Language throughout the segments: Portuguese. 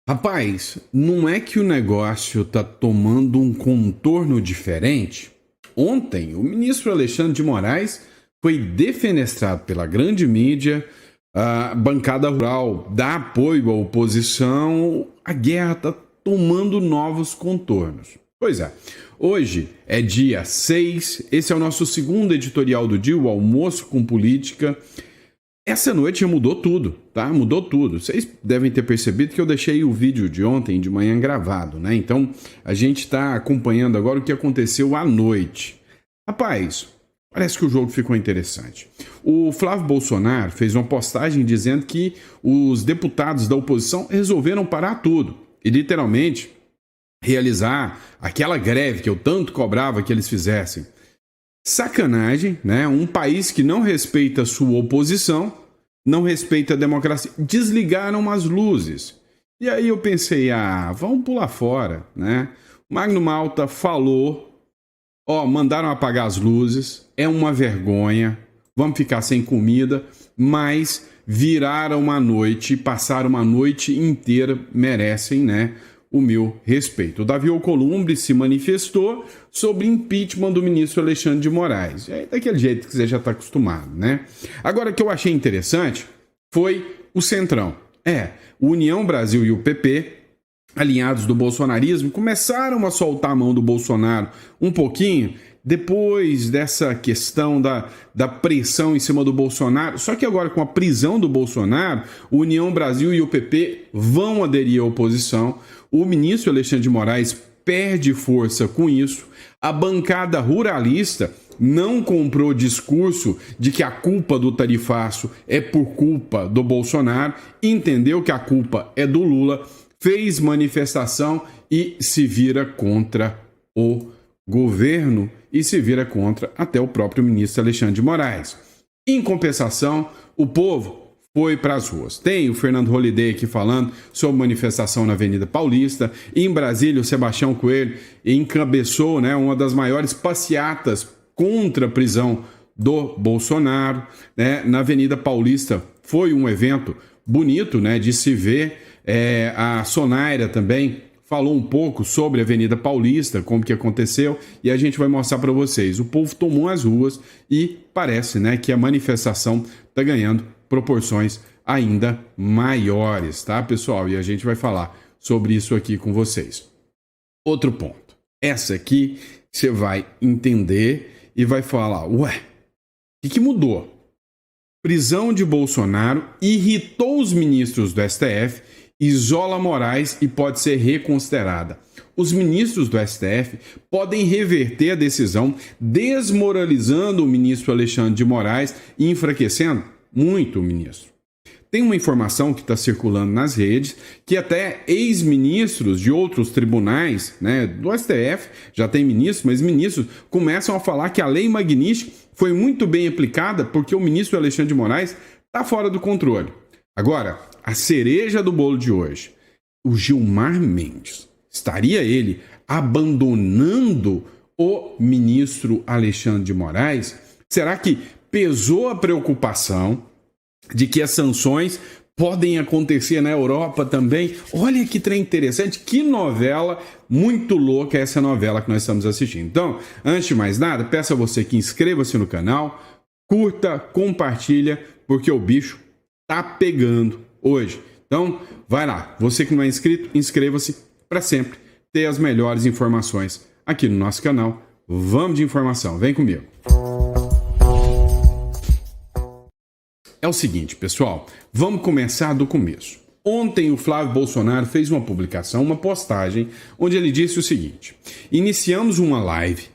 Rapaz, não é que o negócio está tomando um contorno diferente? Ontem, o ministro Alexandre de Moraes foi defenestrado pela grande mídia, a bancada rural dá apoio à oposição, a guerra está tomando novos contornos. Pois é, hoje é dia 6, esse é o nosso segundo editorial do dia, o Almoço com Política. Essa noite mudou tudo, tá? Mudou tudo. Vocês devem ter percebido que eu deixei o vídeo de ontem de manhã gravado, né? Então, a gente está acompanhando agora o que aconteceu à noite. Rapaz, parece que o jogo ficou interessante. O Flávio Bolsonaro fez uma postagem dizendo que os deputados da oposição resolveram parar tudo e, literalmente, realizar aquela greve que eu tanto cobrava que eles fizessem. Sacanagem, né? Um país que não respeita a sua oposição, não respeita a democracia, desligaram as luzes. E aí eu pensei, vamos pular fora, né? O Magno Malta falou, mandaram apagar as luzes, é uma vergonha, vamos ficar sem comida, mas viraram a noite, passaram uma noite inteira, merecem, né? O meu respeito. O Davi Alcolumbre se manifestou sobre impeachment do ministro Alexandre de Moraes. É daquele jeito que você já está acostumado, né? Agora, o que eu achei interessante foi o Centrão. O União Brasil e o PP, alinhados do bolsonarismo, começaram a soltar a mão do Bolsonaro um pouquinho depois dessa questão da pressão em cima do Bolsonaro. Só que agora, com a prisão do Bolsonaro, o União Brasil e o PP vão aderir à oposição. O ministro Alexandre de Moraes perde força com isso. A bancada ruralista não comprou discurso de que a culpa do tarifaço é por culpa do Bolsonaro, entendeu que a culpa é do Lula, fez manifestação e se vira contra o governo e se vira contra até o próprio ministro Alexandre de Moraes. Em compensação, o povo foi para as ruas. Tem o Fernando Holliday aqui falando sobre manifestação na Avenida Paulista. Em Brasília, o Sebastião Coelho encabeçou, né, uma das maiores passeatas contra a prisão do Bolsonaro. Né? Na Avenida Paulista foi um evento bonito, né, de se ver. A Sonaira também falou um pouco sobre a Avenida Paulista, como que aconteceu, e a gente vai mostrar para vocês. O povo tomou as ruas e parece, né, que a manifestação está ganhando proporções ainda maiores, tá, pessoal? E a gente vai falar sobre isso aqui com vocês. Outro ponto. Essa aqui você vai entender e vai falar, o que mudou? Prisão de Bolsonaro irritou os ministros do STF, isola Moraes e pode ser reconsiderada. Os ministros do STF podem reverter a decisão, desmoralizando o ministro Alexandre de Moraes e enfraquecendo muito o ministro. Tem uma informação que está circulando nas redes que até ex-ministros de outros tribunais, né, do STF, já tem ministros, mas ministros começam a falar que a lei Magnitsky foi muito bem aplicada porque o ministro Alexandre de Moraes está fora do controle. Agora, a cereja do bolo de hoje, o Gilmar Mendes, estaria ele abandonando o ministro Alexandre de Moraes? Será que pesou a preocupação de que as sanções podem acontecer na Europa também? Olha que trem interessante, que novela muito louca é essa novela que nós estamos assistindo. Então, antes de mais nada, peço a você que inscreva-se no canal, curta, compartilha, porque o bicho tá pegando hoje. Então, vai lá. Você que não é inscrito, inscreva-se para sempre ter as melhores informações aqui no nosso canal. Vamos de informação, vem comigo. É o seguinte, pessoal, vamos começar do começo. Ontem o Flávio Bolsonaro fez uma publicação, uma postagem, onde ele disse o seguinte: iniciamos uma live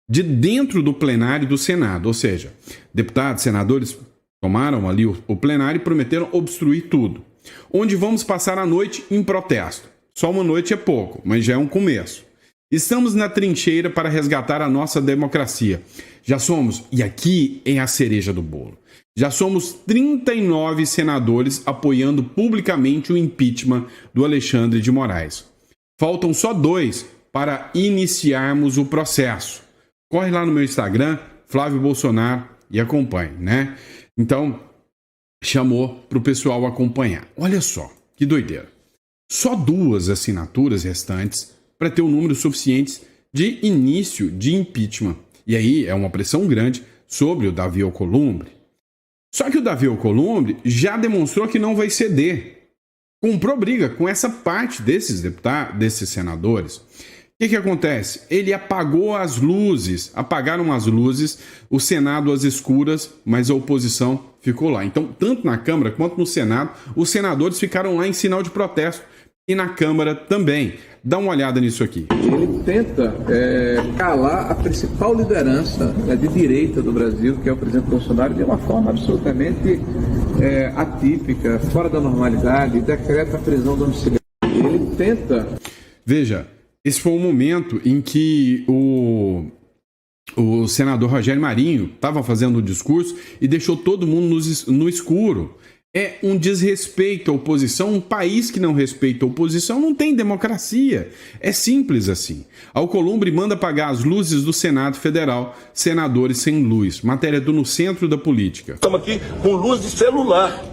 de dentro do plenário do Senado, ou seja, deputados, senadores tomaram ali o plenário e prometeram obstruir tudo, onde vamos passar a noite em protesto. Só uma noite é pouco, mas já é um começo. Estamos na trincheira para resgatar a nossa democracia. Já somos, e aqui é a cereja do bolo, já somos 39 senadores apoiando publicamente o impeachment do Alexandre de Moraes. Faltam só 2 para iniciarmos o processo. Corre lá no meu Instagram, Flávio Bolsonaro, e acompanhe, né? Então, chamou para o pessoal acompanhar. Olha só, que doideira. Só 2 assinaturas restantes para ter o número suficiente de início de impeachment. E aí é uma pressão grande sobre o Davi Alcolumbre. Só que o Davi Alcolumbre já demonstrou que não vai ceder. Comprou briga com essa parte desses deputados, desses senadores. O que acontece? Ele apagaram as luzes, o Senado às escuras, mas a oposição ficou lá. Então, tanto na Câmara quanto no Senado, os senadores ficaram lá em sinal de protesto. E na Câmara também. Dá uma olhada nisso aqui. Ele tenta calar a principal liderança de direita do Brasil, que é o presidente Bolsonaro, de uma forma absolutamente atípica, fora da normalidade, e decreta a prisão domiciliar. Ele tenta... Veja, esse foi o momento em que o senador Rogério Marinho estava fazendo o discurso e deixou todo mundo no escuro. É um desrespeito à oposição. Um país que não respeita a oposição não tem democracia. É simples assim. Alcolumbre manda apagar as luzes do Senado Federal, senadores sem luz. Matéria do No Centro da Política. Estamos aqui com luz de celular.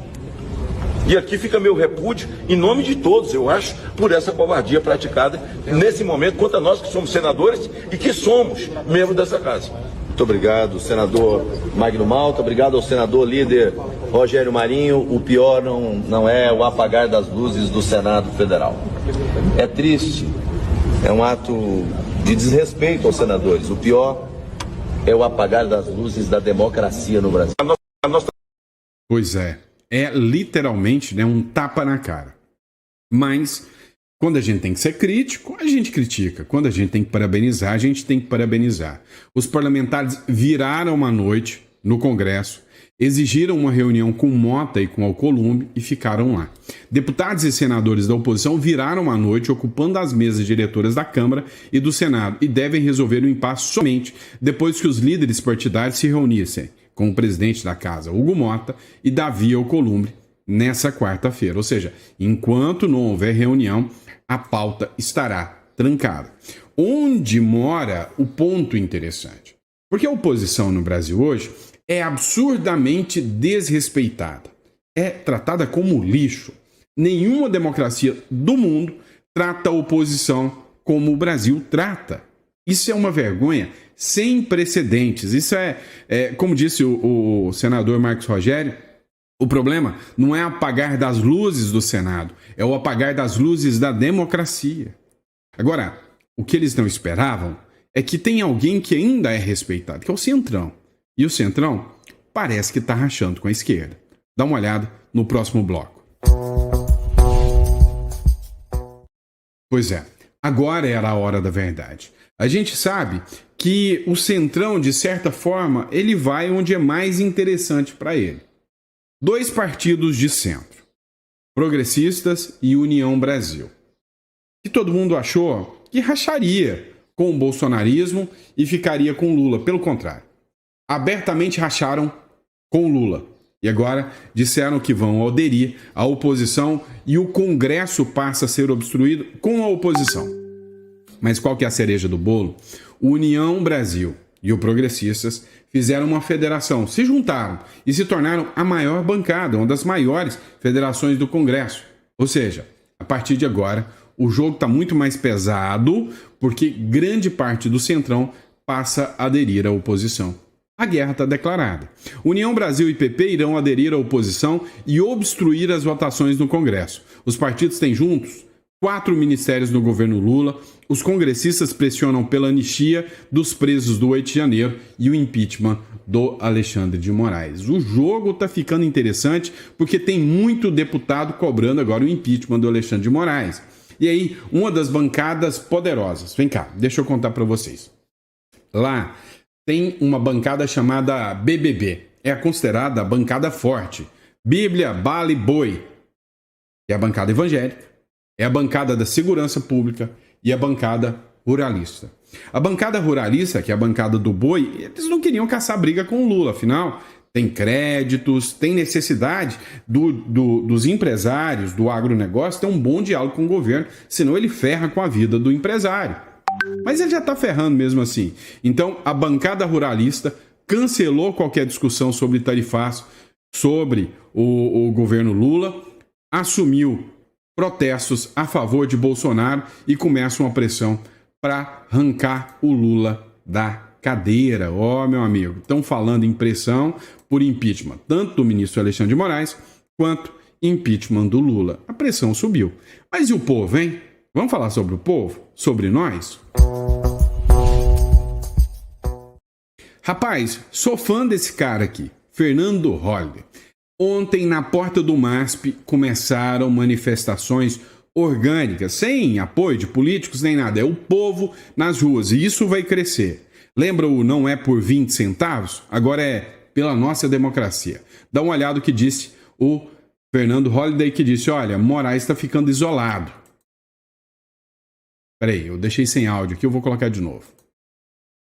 E aqui fica meu repúdio, em nome de todos, eu acho, por essa covardia praticada nesse momento contra nós que somos senadores e que somos membros dessa casa. Muito obrigado, senador Magno Malta. Obrigado ao senador líder Rogério Marinho. O pior não é o apagar das luzes do Senado Federal. É triste, é um ato de desrespeito aos senadores. O pior é o apagar das luzes da democracia no Brasil. Pois é literalmente, né, um tapa na cara. Mas quando a gente tem que ser crítico, a gente critica. Quando a gente tem que parabenizar, a gente tem que parabenizar. Os parlamentares viraram uma noite no Congresso, exigiram uma reunião com Mota e com Alcolumbre e ficaram lá. Deputados e senadores da oposição viraram uma noite ocupando as mesas diretoras da Câmara e do Senado e devem resolver o impasse somente depois que os líderes partidários se reunissem com o presidente da casa, Hugo Mota, e Davi Alcolumbre nessa quarta-feira. Ou seja, enquanto não houver reunião, a pauta estará trancada. Onde mora o ponto interessante? Porque a oposição no Brasil hoje é absurdamente desrespeitada. É tratada como lixo. Nenhuma democracia do mundo trata a oposição como o Brasil trata. Isso é uma vergonha sem precedentes. Isso como disse o senador Marcos Rogério, o problema não é apagar das luzes do Senado, é o apagar das luzes da democracia. Agora, o que eles não esperavam é que tem alguém que ainda é respeitado, que é o Centrão. E o Centrão parece que está rachando com a esquerda. Dá uma olhada no próximo bloco. Pois é, agora era a hora da verdade. A gente sabe que o Centrão, de certa forma, ele vai onde é mais interessante para ele. 2 partidos de centro, Progressistas e União Brasil, que todo mundo achou que racharia com o bolsonarismo e ficaria com Lula. Pelo contrário, abertamente racharam com Lula. E agora disseram que vão aderir à oposição e o Congresso passa a ser obstruído com a oposição. Mas qual que é a cereja do bolo? O União Brasil e o Progressistas fizeram uma federação, se juntaram e se tornaram a maior bancada, uma das maiores federações do Congresso. Ou seja, a partir de agora, o jogo está muito mais pesado porque grande parte do Centrão passa a aderir à oposição. A guerra está declarada. União Brasil e PP irão aderir à oposição e obstruir as votações no Congresso. Os partidos têm juntos 4 ministérios no governo Lula, os congressistas pressionam pela anistia dos presos do 8 de janeiro e o impeachment do Alexandre de Moraes. O jogo está ficando interessante porque tem muito deputado cobrando agora o impeachment do Alexandre de Moraes. E aí, uma das bancadas poderosas, vem cá, deixa eu contar para vocês. Lá tem uma bancada chamada BBB, é considerada a bancada forte. Bíblia, bala e boi. É a bancada evangélica. É a bancada da segurança pública e a bancada ruralista. A bancada ruralista, que é a bancada do boi, eles não queriam caçar briga com o Lula. Afinal, tem créditos, tem necessidade dos empresários, do agronegócio, ter um bom diálogo com o governo, senão ele ferra com a vida do empresário. Mas ele já está ferrando mesmo assim. Então, a bancada ruralista cancelou qualquer discussão sobre tarifaço, sobre o governo Lula, assumiu protestos a favor de Bolsonaro e começa uma pressão para arrancar o Lula da cadeira. Ó, meu amigo, estão falando em pressão por impeachment, tanto do ministro Alexandre de Moraes quanto impeachment do Lula. A pressão subiu. Mas e o povo, hein? Vamos falar sobre o povo? Sobre nós? Rapaz, sou fã desse cara aqui, Fernando Holliday. Ontem, na porta do MASP, começaram manifestações orgânicas, sem apoio de políticos nem nada. É o povo nas ruas e isso vai crescer. Lembra o não é por 20 centavos? Agora é pela nossa democracia. Dá uma olhada no que disse o Fernando Holliday, que disse, olha, Moraes está ficando isolado. Peraí, eu deixei sem áudio aqui, eu vou colocar de novo.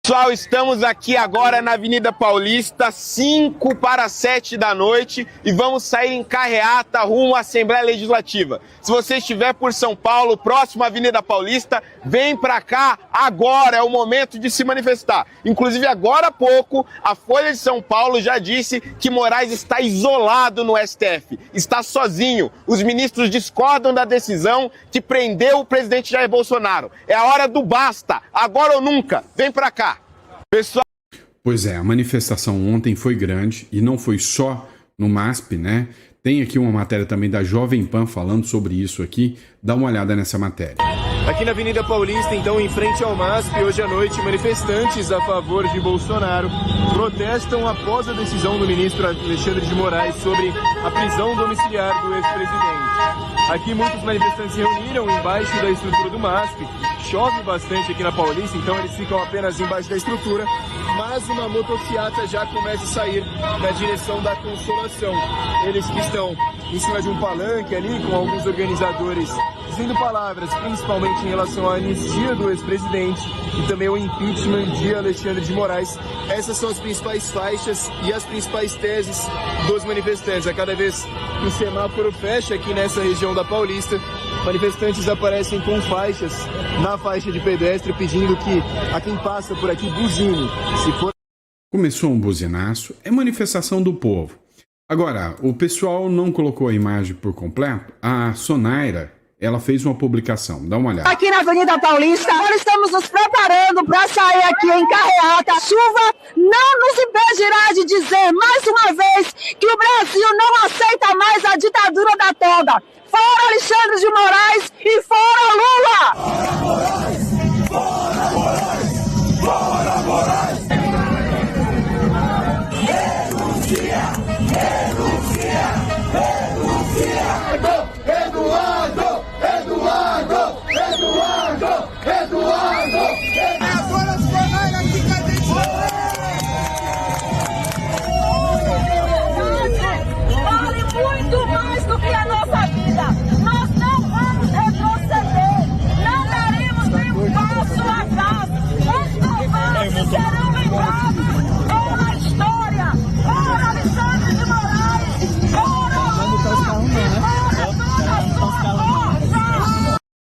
Pessoal, estamos aqui agora na Avenida Paulista, 5 para 7 da noite e vamos sair em carreata rumo à Assembleia Legislativa. Se você estiver por São Paulo, próximo à Avenida Paulista, vem para cá agora, é o momento de se manifestar. Inclusive agora há pouco, a Folha de São Paulo já disse que Moraes está isolado no STF, está sozinho. Os ministros discordam da decisão que prendeu o presidente Jair Bolsonaro. É a hora do basta, agora ou nunca, vem para cá. Pessoal... Pois é, a manifestação ontem foi grande e não foi só no MASP, né? Tem aqui uma matéria também da Jovem Pan falando sobre isso aqui. Dá uma olhada nessa matéria. Aqui na Avenida Paulista, então, em frente ao MASP, hoje à noite, manifestantes a favor de Bolsonaro protestam após a decisão do ministro Alexandre de Moraes sobre a prisão domiciliar do ex-presidente. Aqui muitos manifestantes se reuniram embaixo da estrutura do MASP. Chove bastante aqui na Paulista, então eles ficam apenas embaixo da estrutura, mas uma motociata já começa a sair na direção da Consolação. Eles que estão em cima de um palanque ali, com alguns organizadores dizendo palavras, principalmente em relação à anistia do ex-presidente e também ao impeachment de Alexandre de Moraes. Essas são as principais faixas e as principais teses dos manifestantes. A cada vez que o semáforo fecha aqui nessa região da Paulista, manifestantes aparecem com faixas na faixa de pedestre pedindo que a quem passa por aqui buzine. Se for... Começou um buzinaço, é manifestação do povo. Agora, o pessoal não colocou a imagem por completo. A Sonaira, ela fez uma publicação, dá uma olhada. Aqui na Avenida Paulista, nós estamos nos preparando para sair aqui em carreata. A chuva não nos impedirá de dizer mais uma vez que o Brasil não aceita mais a ditadura da toga. Fora Alexandre de Moraes e fora Lula! Fora Moraes! Fora Moraes! Fora Moraes! Renuncia! Renuncia! Renuncia! Eduardo! Eduardo! Eduardo! Eduardo! Agora os canais aqui, cadê vale muito mais do que a nossa vida. Nós não vamos retroceder. Não daremos nenhum passo atrás. Os covardes serão lembrados pela história. Fora Alexandre de Moraes. Fora Lula.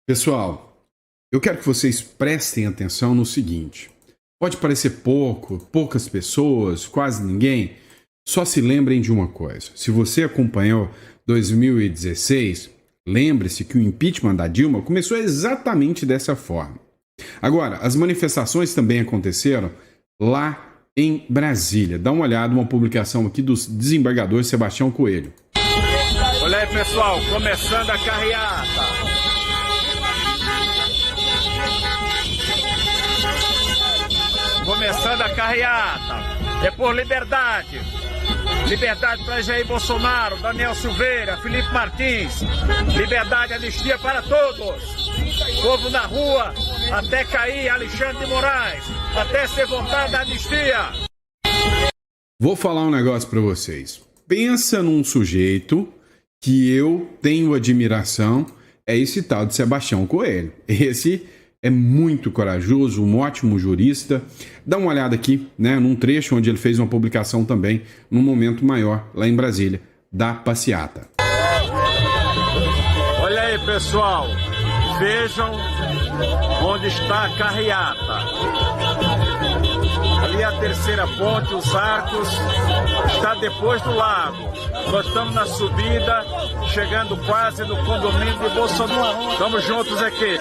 Pessoal, eu quero que vocês prestem atenção no seguinte. Pode parecer poucas pessoas, quase ninguém. Só se lembrem de uma coisa. Se você acompanhou 2016, lembre-se que o impeachment da Dilma começou exatamente dessa forma. Agora, as manifestações também aconteceram lá em Brasília. Dá uma olhada, uma publicação aqui do desembargador Sebastião Coelho. Olha aí, pessoal, começando a carreata. Começando a carreata. É por liberdade. Liberdade para Jair Bolsonaro, Daniel Silveira, Felipe Martins. Liberdade, anistia para todos. Povo na rua, até cair Alexandre de Moraes. Até ser votada a anistia. Vou falar um negócio para vocês. Pensa num sujeito que eu tenho admiração, é esse tal de Sebastião Coelho. Esse é muito corajoso, um ótimo jurista. Dá uma olhada aqui, né, num trecho onde ele fez uma publicação também, num momento maior, lá em Brasília, da passeata. Olha aí, pessoal, vejam onde está a carreata. Ali a terceira ponte, os arcos, está depois do lago. Nós estamos na subida, chegando quase no condomínio de Bolsonaro. Estamos juntos aqui.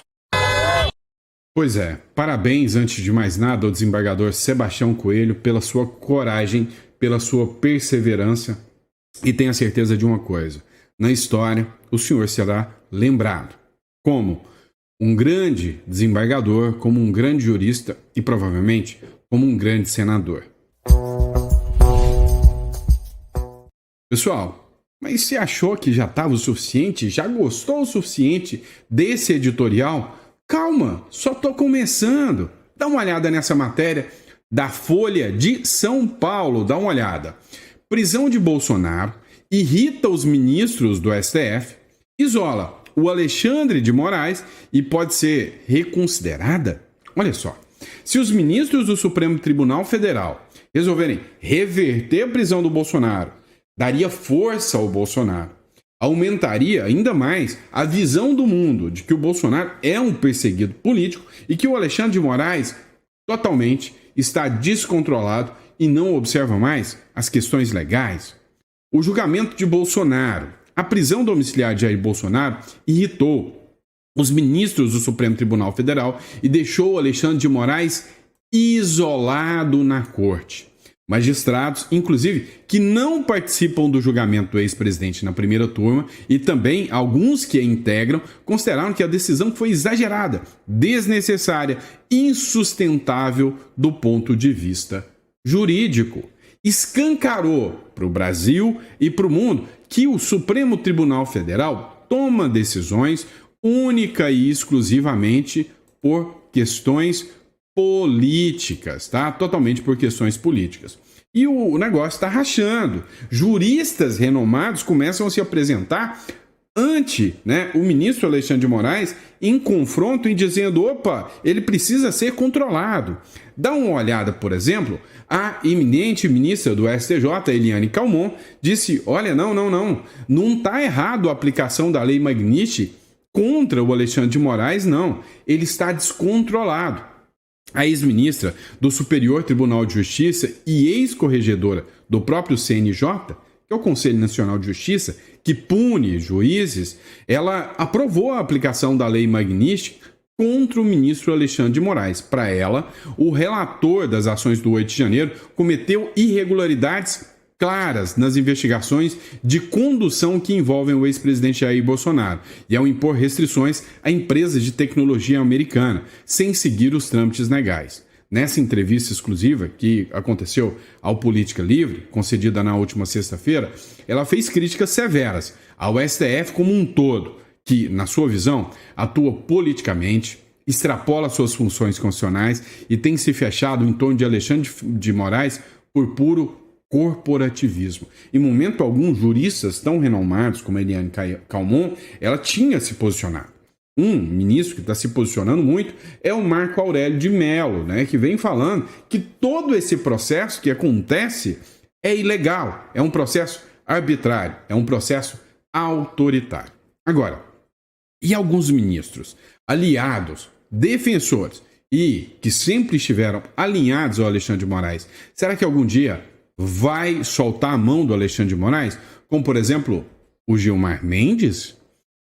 Pois é, parabéns antes de mais nada ao desembargador Sebastião Coelho pela sua coragem, pela sua perseverança, e tenha certeza de uma coisa: na história o senhor será lembrado como um grande desembargador, como um grande jurista e provavelmente como um grande senador. Pessoal, mas você achou que já estava o suficiente? Já gostou o suficiente desse editorial? Calma, só estou começando. Dá uma olhada nessa matéria da Folha de São Paulo. Dá uma olhada. Prisão de Bolsonaro irrita os ministros do STF, isola o Alexandre de Moraes e pode ser reconsiderada. Olha só, se os ministros do Supremo Tribunal Federal resolverem reverter a prisão do Bolsonaro, daria força ao Bolsonaro. Aumentaria ainda mais a visão do mundo de que o Bolsonaro é um perseguido político e que o Alexandre de Moraes totalmente está descontrolado e não observa mais as questões legais. O julgamento de Bolsonaro, a prisão domiciliar de Jair Bolsonaro, irritou os ministros do Supremo Tribunal Federal e deixou o Alexandre de Moraes isolado na corte. Magistrados, inclusive, que não participam do julgamento do ex-presidente na primeira turma e também alguns que a integram, consideraram que a decisão foi exagerada, desnecessária, insustentável do ponto de vista jurídico. Escancarou para o Brasil e para o mundo que o Supremo Tribunal Federal toma decisões única e exclusivamente por questões políticas, tá? Totalmente por questões políticas. E o negócio está rachando. Juristas renomados começam a se apresentar ante, o ministro Alexandre de Moraes em confronto e dizendo, opa, ele precisa ser controlado. Dá uma olhada, por exemplo, a eminente ministra do STJ, Eliane Calmon, disse, olha, não está errado a aplicação da Lei Magnitsky contra o Alexandre de Moraes, não. Ele está descontrolado. A ex-ministra do Superior Tribunal de Justiça e ex-corregedora do próprio CNJ, que é o Conselho Nacional de Justiça, que pune juízes, ela aprovou a aplicação da Lei Magnitsky contra o ministro Alexandre de Moraes. Para ela, o relator das ações do 8 de janeiro cometeu irregularidades claras nas investigações de condução que envolvem o ex-presidente Jair Bolsonaro e ao impor restrições a empresas de tecnologia americana, sem seguir os trâmites legais. Nessa entrevista exclusiva que aconteceu ao Política Livre, concedida na última sexta-feira, ela fez críticas severas ao STF como um todo, que, na sua visão, atua politicamente, extrapola suas funções constitucionais e tem se fechado em torno de Alexandre de Moraes por puro corporativismo. Em momento algum, juristas tão renomados como a Eliane Calmon, ela tinha se posicionado. Um ministro que está se posicionando muito é o Marco Aurélio de Mello, que vem falando que todo esse processo que acontece é ilegal, é um processo arbitrário, é um processo autoritário. Agora, e alguns ministros aliados, defensores e que sempre estiveram alinhados ao Alexandre de Moraes, será que algum dia vai soltar a mão do Alexandre de Moraes, como, por exemplo, o Gilmar Mendes?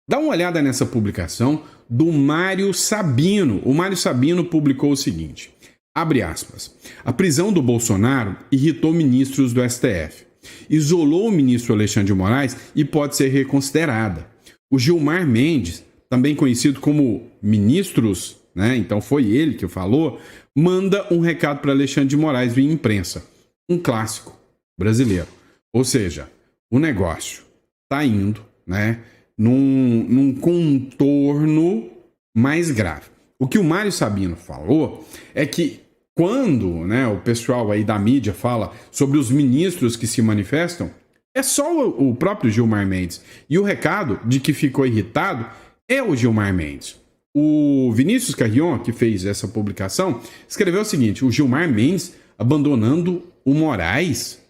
Dá uma olhada nessa publicação do Mário Sabino. O Mário Sabino publicou o seguinte, abre aspas, a prisão do Bolsonaro irritou ministros do STF, isolou o ministro Alexandre de Moraes e pode ser reconsiderada. O Gilmar Mendes, também conhecido como ministros, então foi ele que falou, manda um recado para Alexandre de Moraes via imprensa. Um clássico brasileiro. Ou seja, o negócio está indo, num contorno mais grave. O que o Mário Sabino falou é que quando o pessoal aí da mídia fala sobre os ministros que se manifestam, é só o próprio Gilmar Mendes. E o recado de que ficou irritado é o Gilmar Mendes. O Vinícius Carrion, que fez essa publicação, escreveu o seguinte, o Gilmar Mendes abandonando o Moraes?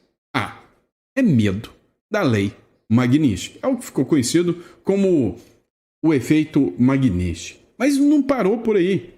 É medo da Lei Magnitsky. É o que ficou conhecido como o efeito Magnitsky. Mas não parou por aí.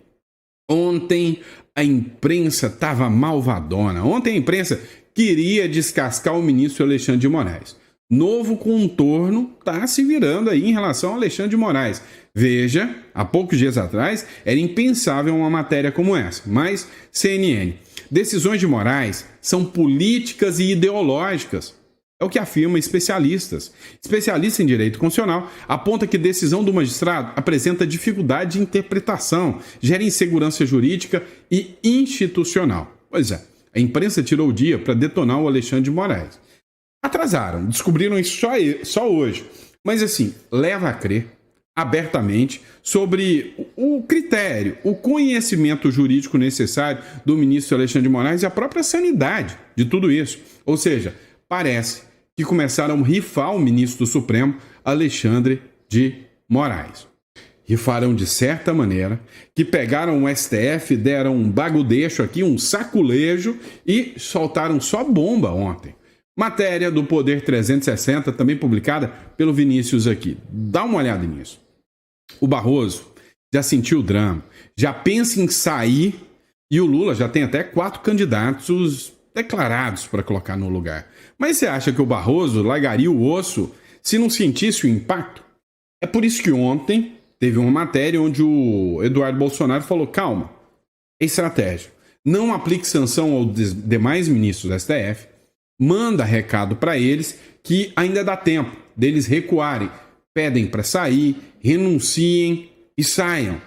Ontem a imprensa estava malvadona. Ontem a imprensa queria descascar o ministro Alexandre de Moraes. Novo contorno está se virando aí em relação ao Alexandre de Moraes. Veja, há poucos dias atrás era impensável uma matéria como essa, mas CNN. Decisões de Moraes são políticas e ideológicas. É o que afirmam especialistas. Especialista em direito constitucional aponta que decisão do magistrado apresenta dificuldade de interpretação, gera insegurança jurídica e institucional. Pois é, a imprensa tirou o dia para detonar o Alexandre de Moraes. Atrasaram, descobriram isso só hoje. Mas assim, leva a crer abertamente sobre o critério, o conhecimento jurídico necessário do ministro Alexandre de Moraes e a própria sanidade de tudo isso. Ou seja, parece que começaram a rifar o ministro do Supremo, Alexandre de Moraes. Rifaram de certa maneira, que pegaram o STF, deram um bagudeixo aqui, um saculejo e soltaram só bomba ontem. Matéria do Poder 360, também publicada pelo Vinícius aqui. Dá uma olhada nisso. O Barroso já sentiu o drama, já pensa em sair e o Lula já tem até 4 candidatos declarados para colocar no lugar. Mas você acha que o Barroso largaria o osso se não sentisse o impacto? É por isso que ontem teve uma matéria onde o Eduardo Bolsonaro falou: calma, é estratégia. Não aplique sanção aos demais ministros do STF. Manda recado para eles que ainda dá tempo deles recuarem. Pedem para sair, renunciem e saiam.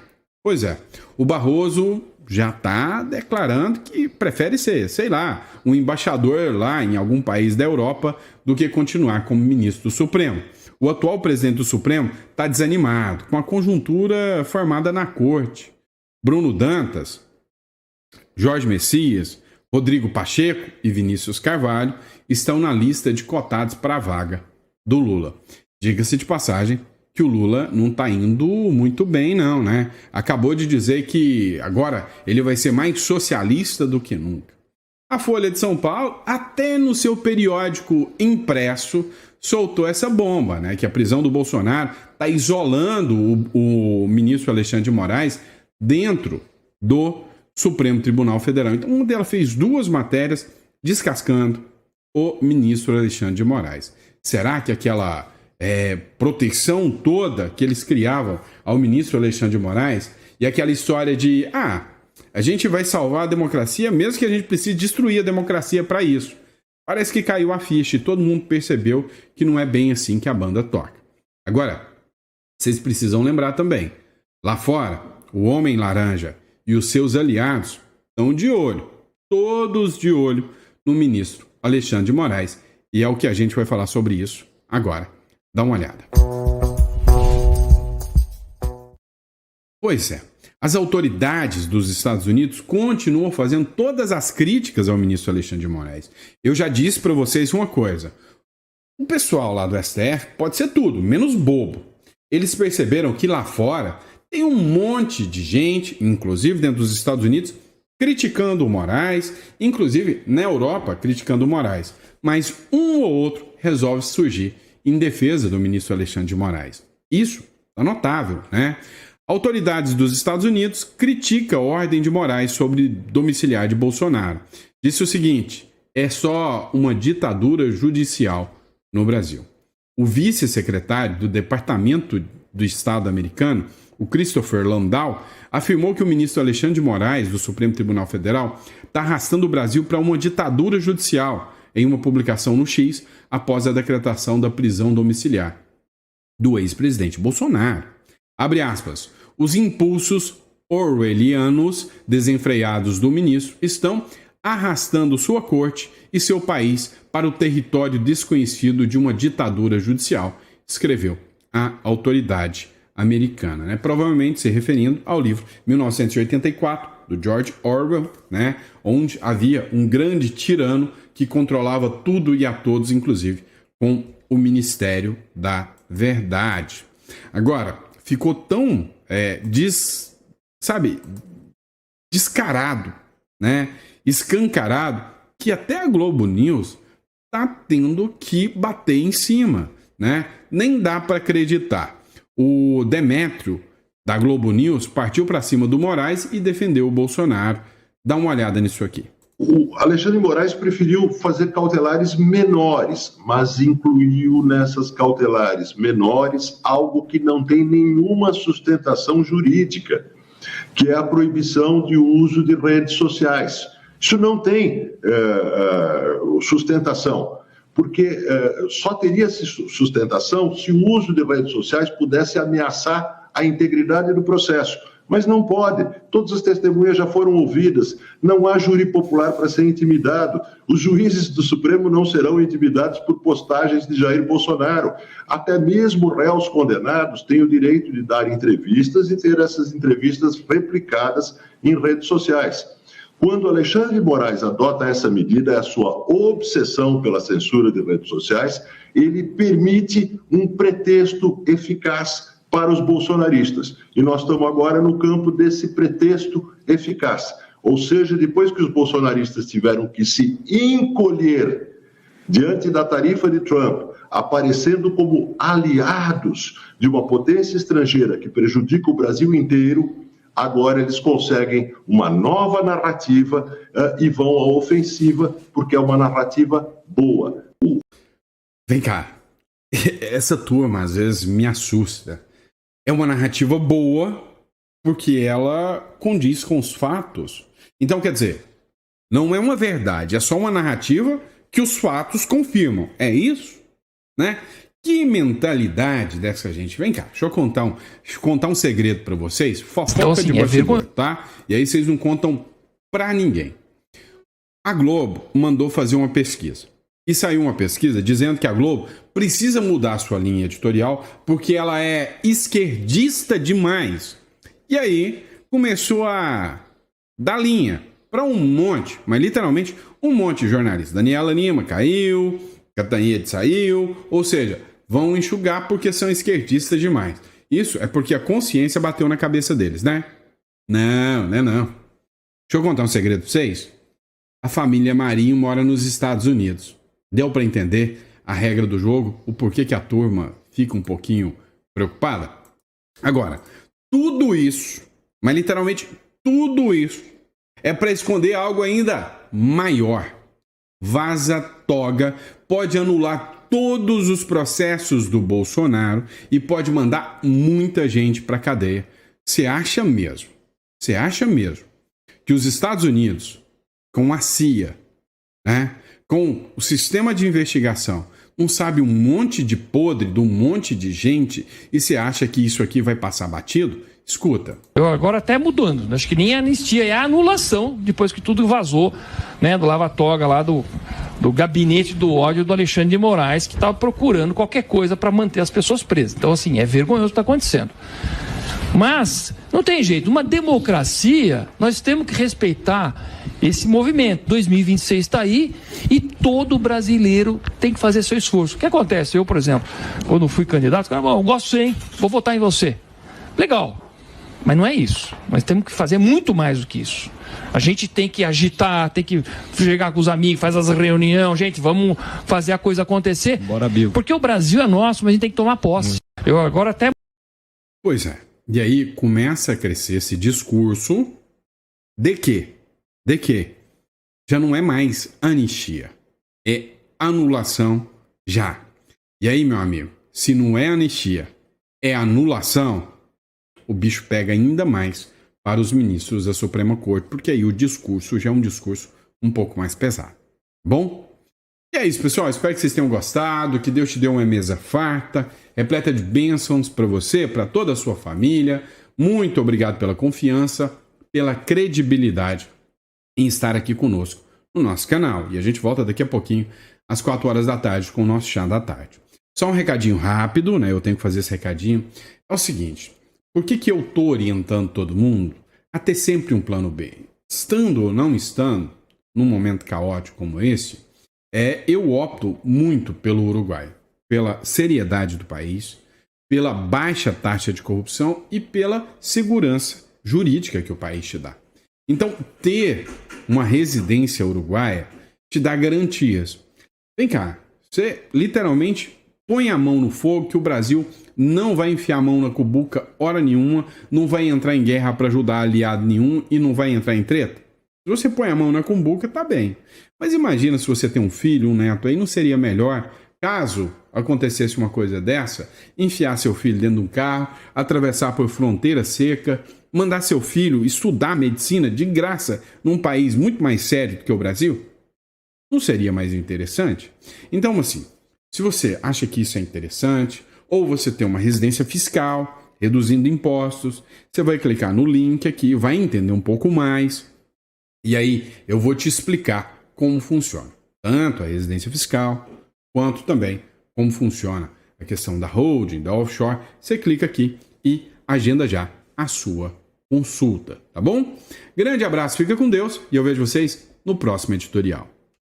Pois é, o Barroso já está declarando que prefere ser, sei lá, um embaixador lá em algum país da Europa do que continuar como ministro do Supremo. O atual presidente do Supremo está desanimado com a conjuntura formada na corte. Bruno Dantas, Jorge Messias, Rodrigo Pacheco e Vinícius Carvalho estão na lista de cotados para a vaga do Lula. Diga-se de passagem que o Lula não está indo muito bem, não, né? Acabou de dizer que agora ele vai ser mais socialista do que nunca. A Folha de São Paulo, até no seu periódico impresso, soltou essa bomba, né? Que a prisão do Bolsonaro está isolando o ministro Alexandre de Moraes dentro do Supremo Tribunal Federal. Então, uma delas fez 2 matérias descascando o ministro Alexandre de Moraes. Será que aquela proteção toda que eles criavam ao ministro Alexandre de Moraes e aquela história de a gente vai salvar a democracia mesmo que a gente precise destruir a democracia para isso? Parece que caiu a ficha e todo mundo percebeu que não é bem assim que a banda toca. Agora, vocês precisam lembrar também, lá fora, o Homem Laranja e os seus aliados estão de olho, todos de olho no ministro Alexandre de Moraes, e é o que a gente vai falar sobre isso agora. Dá uma olhada. Pois é, as autoridades dos Estados Unidos continuam fazendo todas as críticas ao ministro Alexandre de Moraes. Eu já disse para vocês uma coisa. O pessoal lá do STF pode ser tudo, menos bobo. Eles perceberam que lá fora tem um monte de gente, inclusive dentro dos Estados Unidos, criticando o Moraes, inclusive na Europa criticando o Moraes. Mas um ou outro resolve surgir em defesa do ministro Alexandre de Moraes. Isso é notável, né? Autoridades dos Estados Unidos criticam a ordem de Moraes sobre domiciliar de Bolsonaro. Disse o seguinte: é só uma ditadura judicial no Brasil. O vice-secretário do Departamento do Estado americano, o Christopher Landau, afirmou que o ministro Alexandre de Moraes, do Supremo Tribunal Federal, está arrastando o Brasil para uma ditadura judicial, em uma publicação no X, após a decretação da prisão domiciliar do ex-presidente Bolsonaro. Abre aspas. Os impulsos orwellianos desenfreados do ministro estão arrastando sua corte e seu país para o território desconhecido de uma ditadura judicial, escreveu a autoridade americana, né? Provavelmente se referindo ao livro 1984, do George Orwell, né? Onde havia um grande tirano que controlava tudo e a todos, inclusive com o Ministério da Verdade. Agora, ficou tão descarado, né? Escancarado, que até a Globo News está tendo que bater em cima, né? Nem dá para acreditar. O Demétrio, da Globo News, partiu para cima do Moraes e defendeu o Bolsonaro. Dá uma olhada nisso aqui. O Alexandre de Moraes preferiu fazer cautelares menores, mas incluiu nessas cautelares menores algo que não tem nenhuma sustentação jurídica, que é a proibição de uso de redes sociais. Isso não tem sustentação, porque só teria sustentação se o uso de redes sociais pudesse ameaçar a integridade do processo. Mas não pode. Todas as testemunhas já foram ouvidas. Não há júri popular para ser intimidado. Os juízes do Supremo não serão intimidados por postagens de Jair Bolsonaro. Até mesmo réus condenados têm o direito de dar entrevistas e ter essas entrevistas replicadas em redes sociais. Quando Alexandre de Moraes adota essa medida, é a sua obsessão pela censura de redes sociais, ele permite um pretexto eficaz para os bolsonaristas. E nós estamos agora no campo desse pretexto eficaz. Ou seja, depois que os bolsonaristas tiveram que se encolher diante da tarifa de Trump, aparecendo como aliados de uma potência estrangeira que prejudica o Brasil inteiro, agora eles conseguem uma nova narrativa e vão à ofensiva, porque é uma narrativa boa. Vem cá, essa turma às vezes me assusta. É uma narrativa boa porque ela condiz com os fatos. Então, quer dizer, não é uma verdade, é só uma narrativa que os fatos confirmam. É isso? Né? Que mentalidade dessa gente? Vem cá, deixa eu contar um segredo pra vocês. Fofoca então, assim, de bastidor, tá? E aí vocês não contam pra ninguém. A Globo mandou fazer uma pesquisa. E saiu uma pesquisa dizendo que a Globo precisa mudar sua linha editorial porque ela é esquerdista demais. E aí começou a dar linha para um monte, mas literalmente um monte de jornalistas. Daniela Lima caiu, Catanhede saiu, ou seja, vão enxugar porque são esquerdistas demais. Isso é porque a consciência bateu na cabeça deles, né? Não. Deixa eu contar um segredo para vocês. A família Marinho mora nos Estados Unidos. Deu para entender a regra do jogo, o porquê que a turma fica um pouquinho preocupada? Agora, tudo isso, mas literalmente tudo isso, é para esconder algo ainda maior. Vaza Toga pode anular todos os processos do Bolsonaro e pode mandar muita gente para a cadeia. Você acha mesmo que os Estados Unidos, com a CIA, né, com o sistema de investigação, não sabe um monte de podre de um monte de gente e você acha que isso aqui vai passar batido? Escuta. Eu agora até mudando, acho que nem a anistia, é a anulação, depois que tudo vazou, né, do lava-toga lá do gabinete do ódio do Alexandre de Moraes, que estava procurando qualquer coisa para manter as pessoas presas. Então, assim, é vergonhoso o que está acontecendo. Mas não tem jeito, uma democracia, nós temos que respeitar esse movimento. 2026 está aí e todo brasileiro tem que fazer seu esforço. O que acontece? Eu, por exemplo, quando fui candidato, eu gosto de você, hein? Vou votar em você. Legal, mas não é isso. Nós temos que fazer muito mais do que isso. A gente tem que agitar, tem que chegar com os amigos, faz as reuniões, gente, vamos fazer a coisa acontecer. Bora, Bill. Porque o Brasil é nosso, mas a gente tem que tomar posse. Eu agora até... Pois é. E aí começa a crescer esse discurso de que já não é mais anistia, é anulação já. E aí, meu amigo, se não é anistia, é anulação, o bicho pega ainda mais para os ministros da Suprema Corte, porque aí o discurso já é um discurso um pouco mais pesado. Bom? E é isso, pessoal. Espero que vocês tenham gostado, que Deus te dê uma mesa farta, repleta de bênçãos para você, para toda a sua família. Muito obrigado pela confiança, pela credibilidade em estar aqui conosco no nosso canal. E a gente volta daqui a pouquinho, às 4 horas da tarde, com o nosso chá da tarde. Só um recadinho rápido, né? Eu tenho que fazer esse recadinho. É o seguinte, por que eu estou orientando todo mundo a ter sempre um plano B? Estando ou não estando, num momento caótico como esse, eu opto muito pelo Uruguai, pela seriedade do país, pela baixa taxa de corrupção e pela segurança jurídica que o país te dá. Então, ter uma residência uruguaia te dá garantias. Vem cá, você literalmente põe a mão no fogo que o Brasil não vai enfiar a mão na cubuca hora nenhuma, não vai entrar em guerra para ajudar aliado nenhum e não vai entrar em treta. Se você põe a mão na cumbuca, tá bem. Mas imagina se você tem um filho, um neto aí, não seria melhor, caso acontecesse uma coisa dessa, enfiar seu filho dentro de um carro, atravessar por fronteira seca, mandar seu filho estudar medicina de graça num país muito mais sério do que o Brasil? Não seria mais interessante? Então, assim, se você acha que isso é interessante, ou você tem uma residência fiscal, reduzindo impostos, você vai clicar no link aqui, vai entender um pouco mais. E aí eu vou te explicar como funciona, tanto a residência fiscal, quanto também como funciona a questão da holding, da offshore. Você clica aqui e agenda já a sua consulta, tá bom? Grande abraço, fica com Deus e eu vejo vocês no próximo editorial.